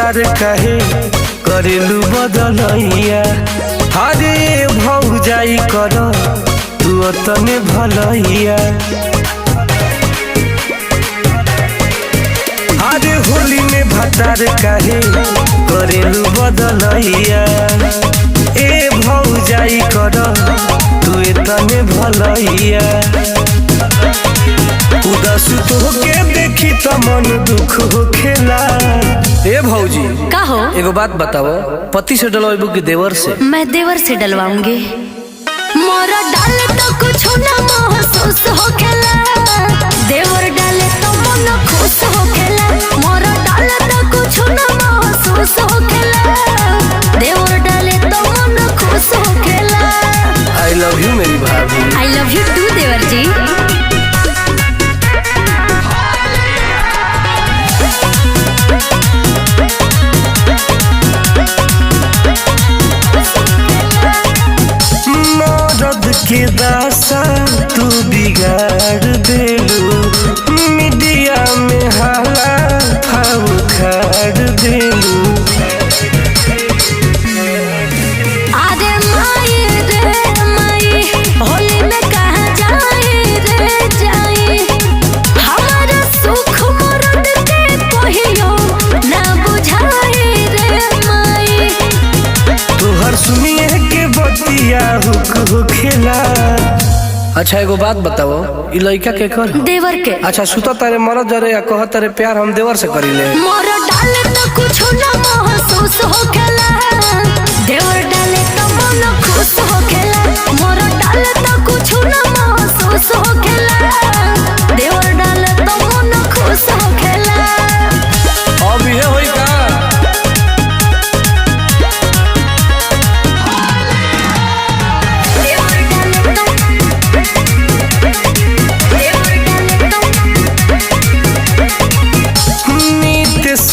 भतार कहे करेलू बदलैया अरे भौजाई कर तू तने भलैया अरे होली में भतार कहे करेलू बदलैया ए भौजाई कर तू तने भलैया उदास तो के देखी त मन दुख होखेला। ए भौजी का हो? एगो बात बताओ, पति से डलवाइबू कि देवर से? मैं देवर से डलवाऊंगी। मोरा डाले तो कुछ ना महसूस होखेला, देवर डाले तो मन खुश होखेला। मोरा डाले तो कुछ ना महसूस होखेला, देवर डाले तो मन खुश होखेला। आई लव यू मेरी भाभी। आई लव यू टू देवर जी। के दासा तू बिगाड़ देलू, मीडिया में हाला फाव खाड़ देलू। आदे माई रे माई, होली में कहाँ जाए रे जाए, हमारा सुख मरद के कहियो ना बुझाए रे माई। तोहर सुनिए के बतिया हुक खेला। अच्छा एगो बात बताओ, ई लड़का के कर? देवर के। अच्छा सुता तारे मरद जरे या कह तारे प्यार हम देवर से करीले। मोर डाले तो कुछ ना महसूस होखेला, देवर डाले तो मन खुश होखेला। मोर डाले तो कुछ ना महसूस होखेला, देवर डाले तो मन खुश होखेला। अब ये होई का?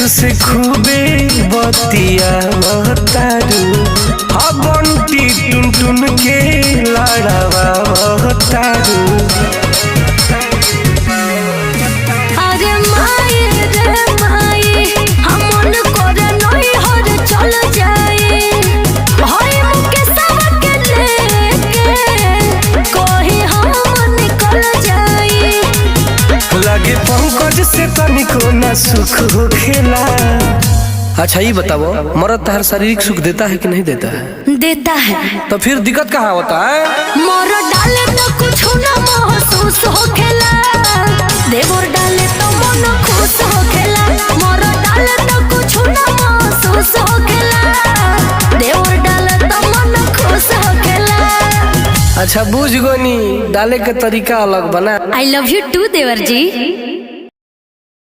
से खूबे बतिया महतारू बंटी टुन टुन के लड़ावा महतारू। अरे माई रे माई, हम मन करे नहीं हर चल जाए, भाई मुके सब के लेके कोई हम निकल जाए। लगे पंकज से तनिको ना सुख होखेला। अच्छा ये बताओ, मर्द तार शारीरिक सुख देता है कि नहीं देता है? देता है। तो फिर दिक्कत कहाँ होता है? मोर डाले तो कुछ ना महसूस होखेला, देवर डाले तो मन खुश होखेला। मोर डाले तो कुछ ना महसूस होखेला, देवर डाले तो मन खुश होखेला। अच्छा बुझ गोनी, डाले के तरीका अलग बना। आई लव यू टू देवर जी।